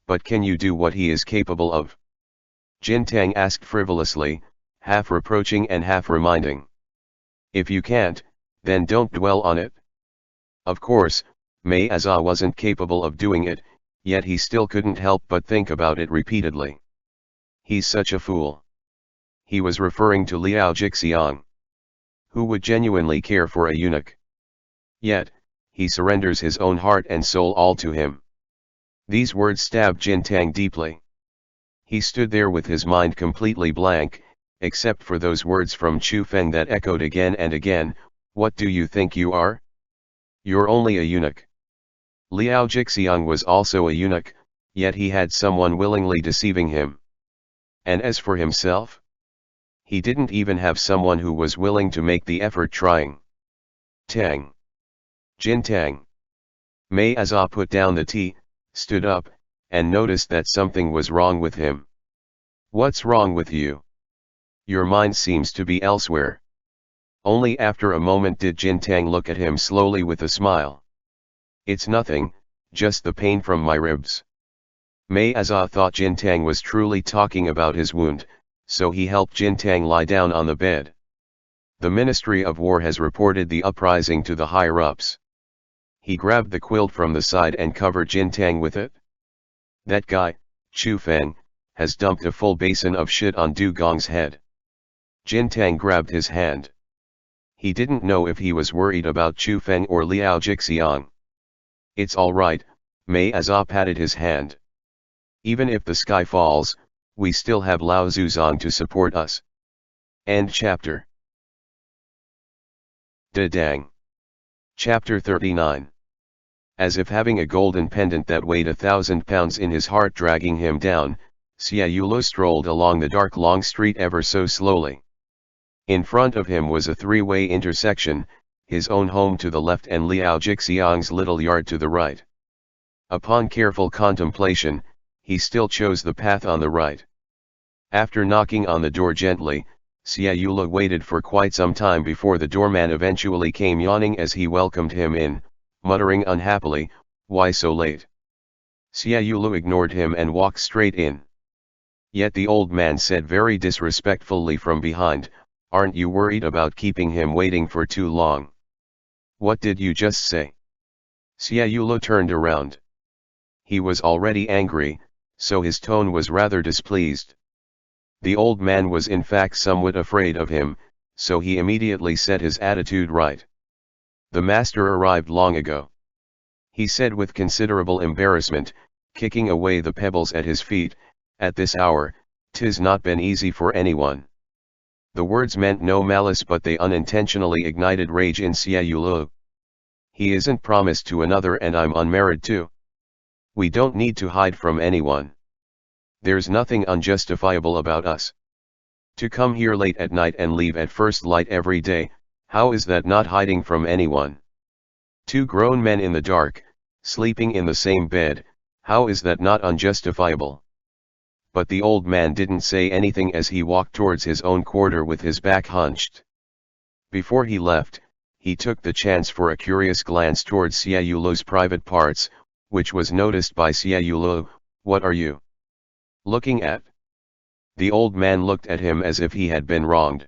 [SPEAKER 1] But can you do what he is capable of? Jin Tang asked frivolously, half reproaching and half reminding. If you can't, then don't dwell on it. Of course, Mei Azha wasn't capable of doing it, yet he still couldn't help but think about it repeatedly. He's such a fool. He was referring to Liao Jixiang. Who would genuinely care for a eunuch? Yet, he surrenders his own heart and soul all to him. These words stabbed Jin Tang deeply. He stood there with his mind completely blank, except for those words from Chu Feng that echoed again and again, "What do you think you are? You're only a eunuch." Liao Jixiang was also a eunuch, yet he had someone willingly deceiving him. And as for himself? He didn't even have someone who was willing to make the effort trying. Tang. Jin Tang. Mei Azha put down the tea, stood up, and noticed that something was wrong with him. "What's wrong with you? Your mind seems to be elsewhere." Only after a moment did Jin Tang look at him slowly with a smile. "It's nothing, just the pain from my ribs." Mei Azha thought Jin Tang was truly talking about his wound, so he helped Jin Tang lie down on the bed. "The Ministry of War has reported the uprising to the higher-ups." He grabbed the quilt from the side and covered Jin Tang with it. "That guy, Chu Feng, has dumped a full basin of shit on Du Gong's head." Jin Tang grabbed his hand. He didn't know if he was worried about Chu Feng or Liao Jixiang. "It's all right," Mei Azha patted his hand. "Even if the sky falls, we still have Lao Zuzong to support us." End chapter. Da-dang. Chapter 39. As if having a golden pendant that weighed 1,000 pounds in his heart dragging him down, Xia Yulo strolled along the dark long street ever so slowly. In front of him was a three-way intersection, his own home to the left and Liao Jixiang's little yard to the right. Upon careful contemplation, he still chose the path on the right. After knocking on the door gently, Xia Yulo waited for quite some time before the doorman eventually came yawning as he welcomed him in, muttering unhappily, "Why so late?" Xia Yulo ignored him and walked straight in. Yet the old man said very disrespectfully from behind, "Aren't you worried about keeping him waiting for too long?" "What did you just say?" Xia Yulo turned around. He was already angry, so his tone was rather displeased. The old man was in fact somewhat afraid of him, so he immediately set his attitude right. "The master arrived long ago," he said with considerable embarrassment, kicking away the pebbles at his feet. "At this hour, 'tis not been easy for anyone." The words meant no malice, but they unintentionally ignited rage in Xia Yulo. "He isn't promised to another and I'm unmarried too. We don't need to hide from anyone. There's nothing unjustifiable about us. To come here late at night and leave at first light every day, how is that not hiding from anyone? Two grown men in the dark, sleeping in the same bed, how is that not unjustifiable?" But the old man didn't say anything as he walked towards his own quarter with his back hunched. Before he left, he took the chance for a curious glance towards Xia Yulo's private parts, which was noticed by Xia Yulo. "What are you looking at?" The old man looked at him as if he had been wronged.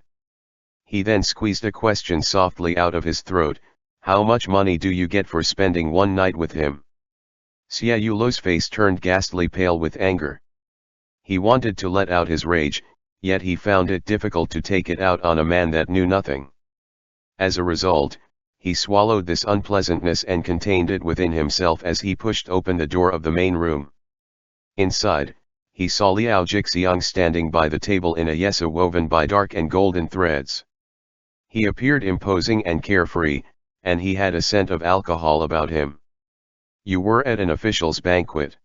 [SPEAKER 1] He then squeezed a question softly out of his throat, "How much money do you get for spending one night with him?" Xia Yulo's face turned ghastly pale with anger. He wanted to let out his rage, yet he found it difficult to take it out on a man that knew nothing. As a result, he swallowed this unpleasantness and contained it within himself as he pushed open the door of the main room. Inside, he saw Liao Jixiang standing by the table in a yesa woven by dark and golden threads. He appeared imposing and carefree, and he had a scent of alcohol about him. "You were at an official's banquet."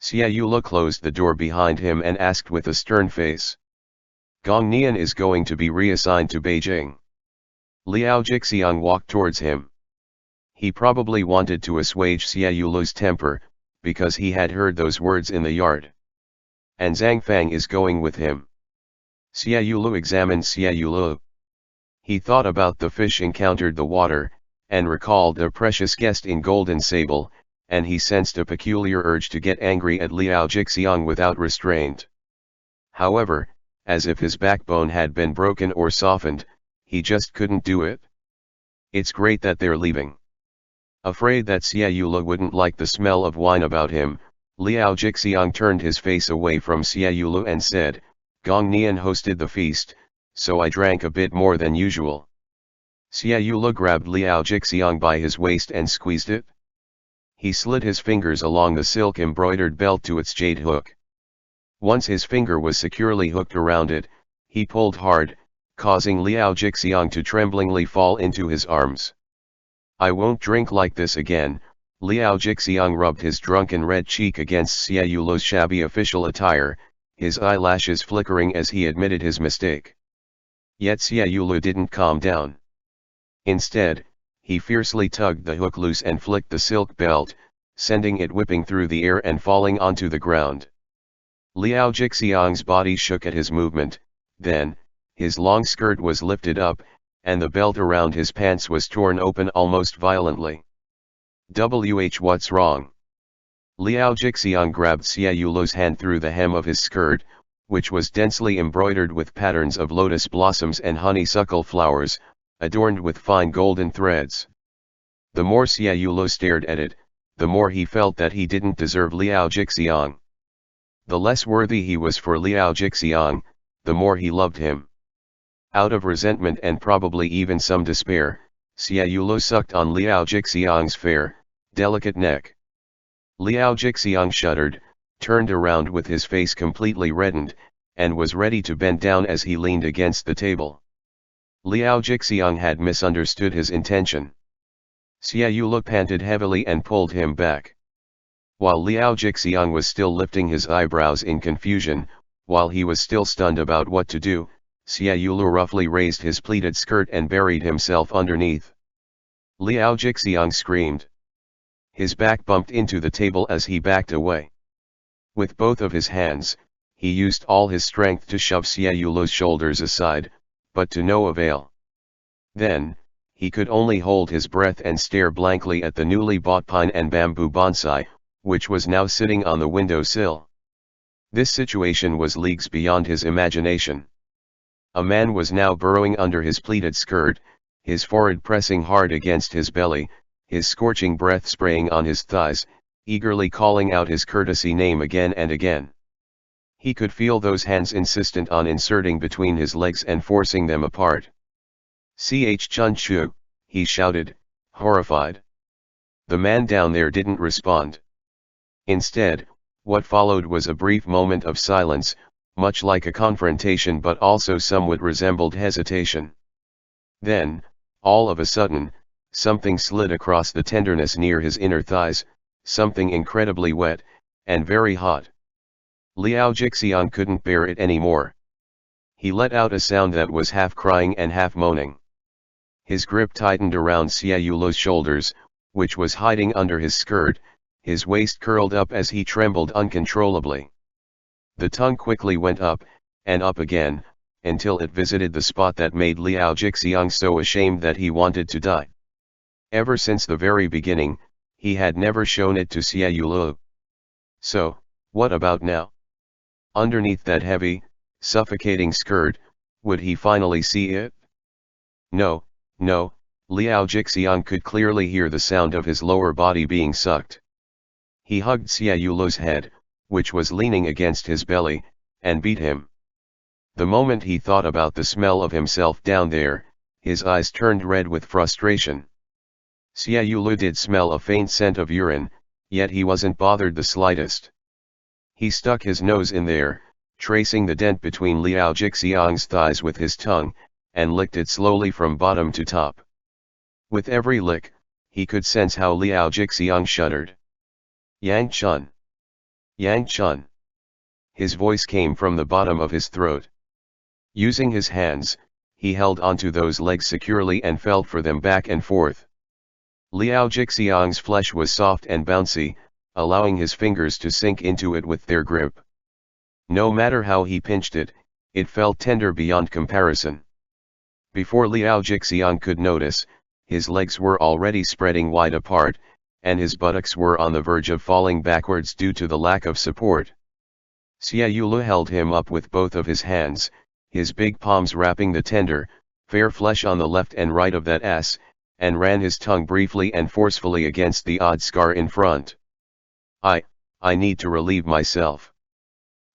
[SPEAKER 1] Xia Yulo closed the door behind him and asked with a stern face. "Gong Nian is going to be reassigned to Beijing." Liao Jixiang walked towards him. He probably wanted to assuage Xia Yulo's temper, because he had heard those words in the yard. "And Zhang Fang is going with him." Xia Yulo examined Xia Yulo. He thought about the fish encountered the water, and recalled a precious guest in golden sable, and he sensed a peculiar urge to get angry at Liao Jixiang without restraint. However, as if his backbone had been broken or softened, he just couldn't do it. "It's great that they're leaving." Afraid that Xia Yulo wouldn't like the smell of wine about him, Liao Jixiang turned his face away from Xia Yulo and said, "Gong Nian hosted the feast, so I drank a bit more than usual." Xia Yulo grabbed Liao Jixiang by his waist and squeezed it. He slid his fingers along the silk-embroidered belt to its jade hook. Once his finger was securely hooked around it, he pulled hard, causing Liao Jixiang to tremblingly fall into his arms. "I won't drink like this again." Liao Jixiang rubbed his drunken red cheek against Xie Yulo's shabby official attire, his eyelashes flickering as he admitted his mistake. Yet Xie Yulo didn't calm down. Instead, he fiercely tugged the hook loose and flicked the silk belt, sending it whipping through the air and falling onto the ground. Liao Jixiang's body shook at his movement, then, his long skirt was lifted up, and the belt around his pants was torn open almost violently. What's wrong? Liao Jixiang grabbed Xie Yulo's hand through the hem of his skirt, which was densely embroidered with patterns of lotus blossoms and honeysuckle flowers, adorned with fine golden threads. The more Xie Yulo stared at it, the more he felt that he didn't deserve Liao Jixiang. The less worthy he was for Liao Jixiang, the more he loved him. Out of resentment and probably even some despair, Xie Yulo sucked on Liao Jixiang's fair, delicate neck. Liao Jixiang shuddered, turned around with his face completely reddened, and was ready to bend down as he leaned against the table. Liao Jixiang had misunderstood his intention. Xie Yulo panted heavily and pulled him back. While Liao Jixiang was still lifting his eyebrows in confusion, while he was still stunned about what to do, Xie Yulo roughly raised his pleated skirt and buried himself underneath. Liao Jixiang screamed. His back bumped into the table as he backed away. With both of his hands, he used all his strength to shove Xie Yulo's shoulders aside, but to no avail. Then, he could only hold his breath and stare blankly at the newly bought pine and bamboo bonsai, which was now sitting on the window-sill. This situation was leagues beyond his imagination. A man was now burrowing under his pleated skirt, his forehead pressing hard against his belly, his scorching breath spraying on his thighs, eagerly calling out his courtesy name again and again. He could feel those hands insistent on inserting between his legs and forcing them apart. "Ch Chun Chu," he shouted, horrified. The man down there didn't respond. Instead, what followed was a brief moment of silence, much like a confrontation but also somewhat resembled hesitation. Then, all of a sudden, something slid across the tenderness near his inner thighs, something incredibly wet, and very hot. Liao Jixiang couldn't bear it anymore. He let out a sound that was half crying and half moaning. His grip tightened around Xie Yulo's shoulders, which was hiding under his skirt, his waist curled up as he trembled uncontrollably. The tongue quickly went up, and up again, until it visited the spot that made Liao Jixiang so ashamed that he wanted to die. Ever since the very beginning, he had never shown it to Xie Yulo. So, what about now? Underneath that heavy, suffocating skirt, would he finally see it? No, no, Liao Jixiang could clearly hear the sound of his lower body being sucked. He hugged Xie Yulo's head, which was leaning against his belly, and beat him. The moment he thought about the smell of himself down there, his eyes turned red with frustration. Xie Yulo did smell a faint scent of urine, yet he wasn't bothered the slightest. He stuck his nose in there, tracing the dent between Liao Jixiang's thighs with his tongue, and licked it slowly from bottom to top. With every lick, he could sense how Liao Jixiang shuddered. "Yang Chun! Yang Chun!" His voice came from the bottom of his throat. Using his hands, he held onto those legs securely and felt for them back and forth. Liao Jixiang's flesh was soft and bouncy, allowing his fingers to sink into it with their grip. No matter how he pinched it, it felt tender beyond comparison. Before Liao Jixiang could notice, his legs were already spreading wide apart, and his buttocks were on the verge of falling backwards due to the lack of support. Xie Yulo held him up with both of his hands, his big palms wrapping the tender, fair flesh on the left and right of that ass, and ran his tongue briefly and forcefully against the odd scar in front. I need to relieve myself."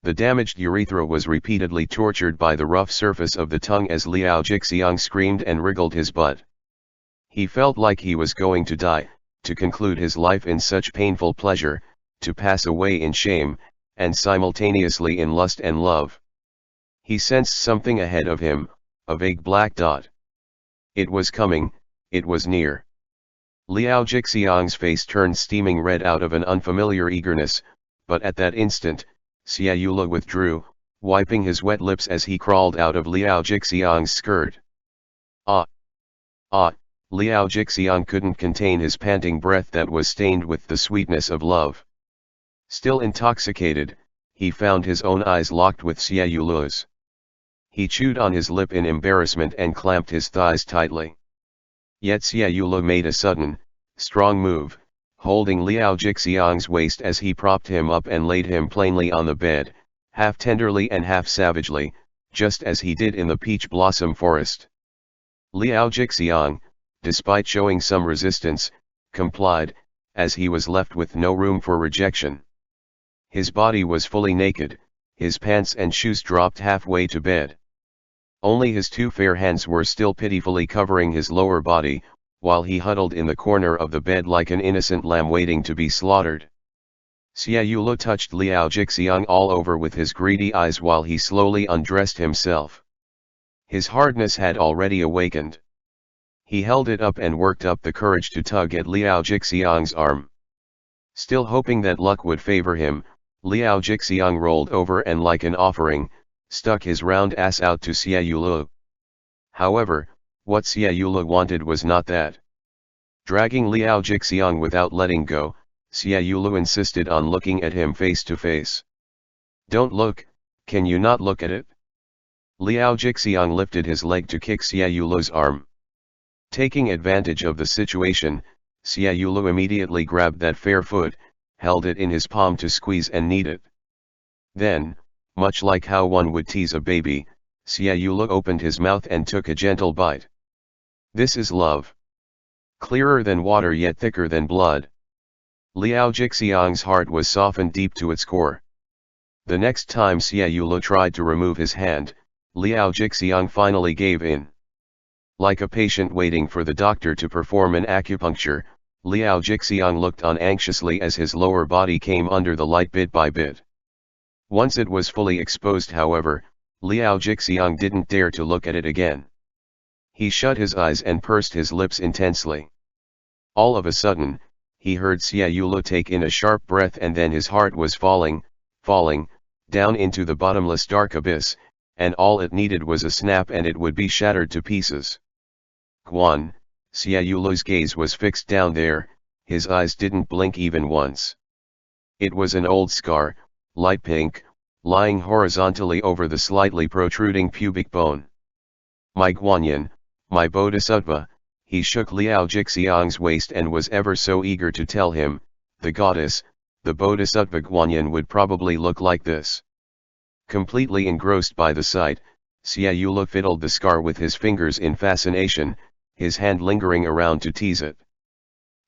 [SPEAKER 1] The damaged urethra was repeatedly tortured by the rough surface of the tongue as Liao Jixiang screamed and wriggled his butt. He felt like he was going to die, to conclude his life in such painful pleasure, to pass away in shame, and simultaneously in lust and love. He sensed something ahead of him, a vague black dot. It was coming, it was near. Liao Jixiang's face turned steaming red out of an unfamiliar eagerness, but at that instant, Xia Yule withdrew, wiping his wet lips as he crawled out of Liao Jixiang's skirt. Ah! Ah! Liao Jixiang couldn't contain his panting breath that was stained with the sweetness of love. Still intoxicated, he found his own eyes locked with Xia Yule's. He chewed on his lip in embarrassment and clamped his thighs tightly. Yet Xia Yule made a sudden, strong move, holding Liao Jixiang's waist as he propped him up and laid him plainly on the bed, half tenderly and half savagely, just as he did in the peach blossom forest. Liao Jixiang, despite showing some resistance, complied, as he was left with no room for rejection. His body was fully naked, his pants and shoes dropped halfway to bed. Only his two fair hands were still pitifully covering his lower body, while he huddled in the corner of the bed like an innocent lamb waiting to be slaughtered. Xia Yule touched Liao Jixiang all over with his greedy eyes while he slowly undressed himself. His hardness had already awakened. He held it up and worked up the courage to tug at Liao Jixiang's arm. Still hoping that luck would favor him, Liao Jixiang rolled over and like an offering, stuck his round ass out to Xia Yule. However, what Xia Yule wanted was not that. Dragging Liao Jixiang without letting go, Xia Yule insisted on looking at him face to face. "Don't look, can you not look at it?" Liao Jixiang lifted his leg to kick Xia Yule's arm. Taking advantage of the situation, Xia Yule immediately grabbed that fair foot, held it in his palm to squeeze and knead it. Then, much like how one would tease a baby, Xia Yule opened his mouth and took a gentle bite. This is love. Clearer than water yet thicker than blood. Liao Jixiang's heart was softened deep to its core. The next time Xia Yule tried to remove his hand, Liao Jixiang finally gave in. Like a patient waiting for the doctor to perform an acupuncture, Liao Jixiang looked on anxiously as his lower body came under the light bit by bit. Once it was fully exposed, however, Liao Jixiang didn't dare to look at it again. He shut his eyes and pursed his lips intensely. All of a sudden, he heard Xia Yule take in a sharp breath, and then his heart was falling, down into the bottomless dark abyss, and all it needed was a snap and it would be shattered to pieces. Guan, Xia Yule's gaze was fixed down there, his eyes didn't blink even once. It was an old scar, light pink, lying horizontally over the slightly protruding pubic bone. "My Guanyin, my bodhisattva," he shook Liao Jixiang's waist and was ever so eager to tell him, the goddess, the bodhisattva Guanyin would probably look like this. Completely engrossed by the sight, Xia Yule fiddled the scar with his fingers in fascination, his hand lingering around to tease it.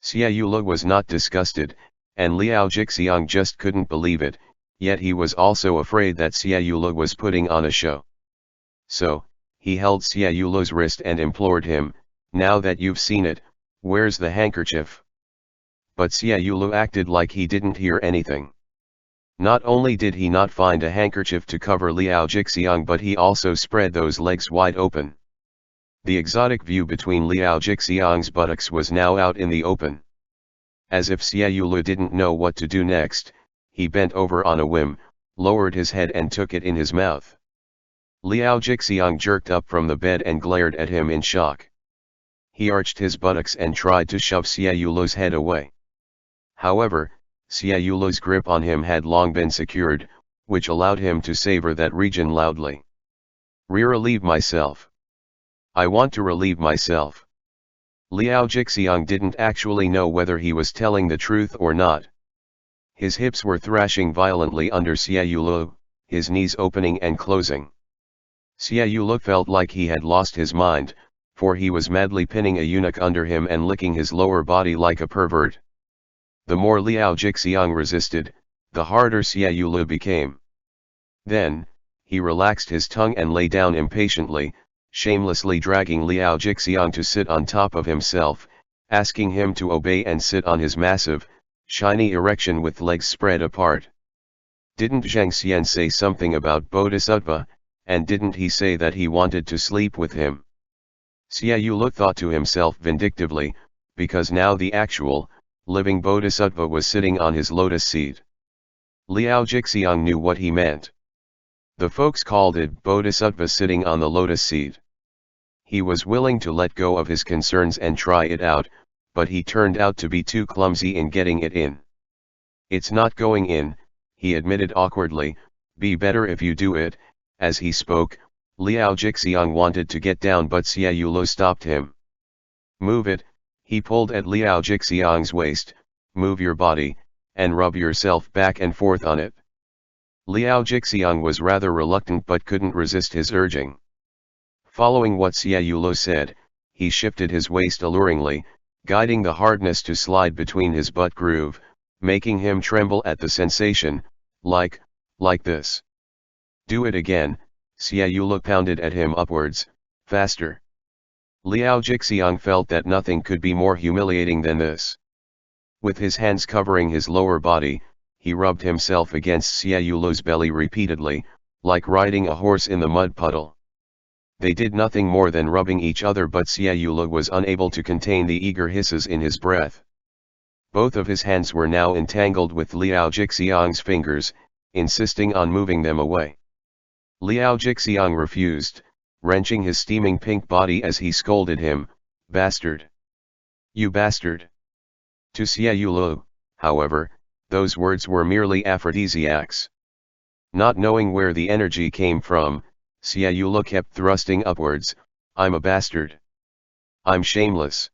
[SPEAKER 1] Xia Yule was not disgusted, and Liao Jixiang just couldn't believe it, yet he was also afraid that Xia Yule was putting on a show. So, he held Xia Yule's wrist and implored him, "Now that you've seen it, where's the handkerchief?" But Xia Yule acted like he didn't hear anything. Not only did he not find a handkerchief to cover Liao Jixiang, but he also spread those legs wide open. The exotic view between Liao Jixiang's buttocks was now out in the open. As if Xia Yule didn't know what to do next, he bent over on a whim, lowered his head and took it in his mouth. Liao Jixiang jerked up from the bed and glared at him in shock. He arched his buttocks and tried to shove Xia Yule's head away. However, Xia Yule's grip on him had long been secured, which allowed him to savor that region loudly. "Relieve myself. I want to relieve myself." Liao Jixiang didn't actually know whether he was telling the truth or not. His hips were thrashing violently under Xia Yule, his knees opening and closing. Xia Yule felt like he had lost his mind, for he was madly pinning a eunuch under him and licking his lower body like a pervert. The more Liao Jixiang resisted, the harder Xia Yule became. Then, he relaxed his tongue and lay down impatiently, shamelessly dragging Liao Jixiang to sit on top of himself, asking him to obey and sit on his massive, shiny erection with legs spread apart. Didn't Zhang Xian say something about Bodhisattva, and didn't he say that he wanted to sleep with him? Xia Yulu thought to himself vindictively, because now the actual, living Bodhisattva was sitting on his lotus seat. Liao Jixiang knew what he meant. The folks called it Bodhisattva sitting on the lotus seat. He was willing to let go of his concerns and try it out, but he turned out to be too clumsy in getting it in. It's not going in, he admitted awkwardly. Be better if you do it. As he spoke, Liao Jixiang wanted to get down, but Xia Yulu stopped him. Move it, he pulled at Liao Jixiang's waist. Move your body, and rub yourself back and forth on it. Liao Jixiang was rather reluctant but couldn't resist his urging. Following what Xia Yulu said, he shifted his waist alluringly, guiding the hardness to slide between his butt groove, making him tremble at the sensation, like this. Do it again, Xia Yulu pounded at him upwards, faster. Liao Jixiang felt that nothing could be more humiliating than this. With his hands covering his lower body, he rubbed himself against Xia Yulu's belly repeatedly, like riding a horse in the mud puddle. They did nothing more than rubbing each other, but Xia Yulu was unable to contain the eager hisses in his breath. Both of his hands were now entangled with Liao Jixiang's fingers, insisting on moving them away. Liao Jixiang refused, wrenching his steaming pink body as he scolded him, "Bastard! You bastard!" To Xia Yulu, however, those words were merely aphrodisiacs. Not knowing where the energy came from, Xia Yulu kept thrusting upwards. I'm a bastard. I'm shameless.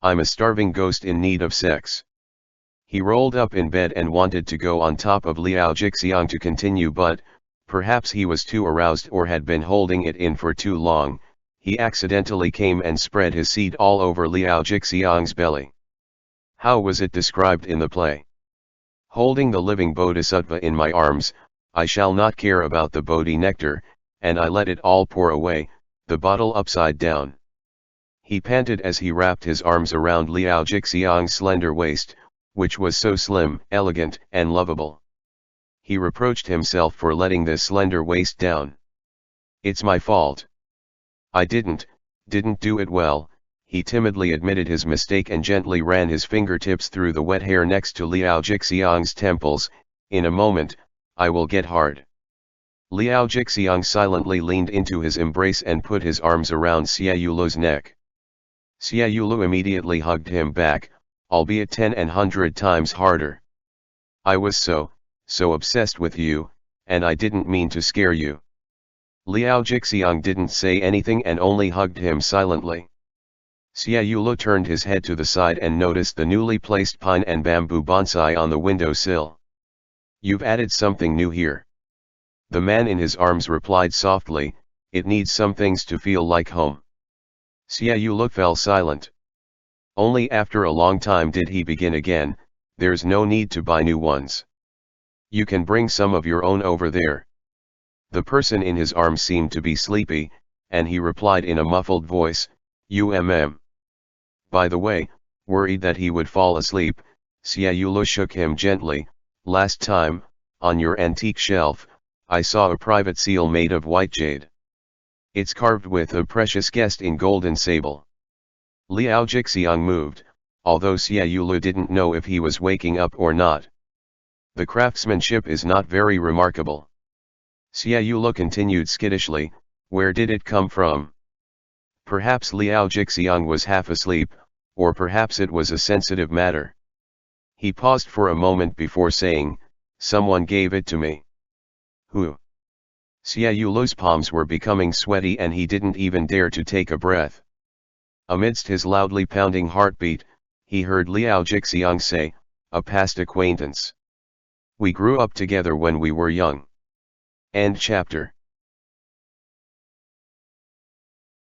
[SPEAKER 1] I'm a starving ghost in need of sex. He rolled up in bed and wanted to go on top of Liao Jixiang to continue, but, perhaps he was too aroused or had been holding it in for too long, he accidentally came and spread his seed all over Liao Jixiang's belly. How was it described in the play? Holding the living bodhisattva in my arms, I shall not care about the bodhi nectar, and I let it all pour away, the bottle upside down. He panted as he wrapped his arms around Liao Jixiang's slender waist, which was so slim, elegant, and lovable. He reproached himself for letting this slender waist down. It's my fault. I didn't do it well. He timidly admitted his mistake and gently ran his fingertips through the wet hair next to Liao Jixiang's temples. In a moment, I will get hard. Liao Jixiang silently leaned into his embrace and put his arms around Xia Yulu's neck. Xia Yulu immediately hugged him back, albeit 10 and 100 times harder. I was so obsessed with you, and I didn't mean to scare you. Liao Jixiang didn't say anything and only hugged him silently. Xia Yulu turned his head to the side and noticed the newly placed pine and bamboo bonsai on the windowsill. You've added something new here. The man in his arms replied softly, it needs some things to feel like home. Xia Yulu fell silent. Only after a long time did he begin again, there's no need to buy new ones. You can bring some of your own over there. The person in his arms seemed to be sleepy, and he replied in a muffled voice, By the way, worried that he would fall asleep, Xia Yulu shook him gently. Last time, on your antique shelf, I saw a private seal made of white jade. It's carved with a precious guest in golden sable. Liao Jixiang moved, although Xia Yulu didn't know if he was waking up or not. The craftsmanship is not very remarkable. Xia Yulu continued skittishly, where did it come from? Perhaps Liao Jixiang was half asleep, or perhaps it was a sensitive matter. He paused for a moment before saying, someone gave it to me. Who? Xia Yulu's palms were becoming sweaty and he didn't even dare to take a breath. Amidst his loudly pounding heartbeat, he heard Liao Jixiang say, a past acquaintance. We grew up together when we were young. End chapter.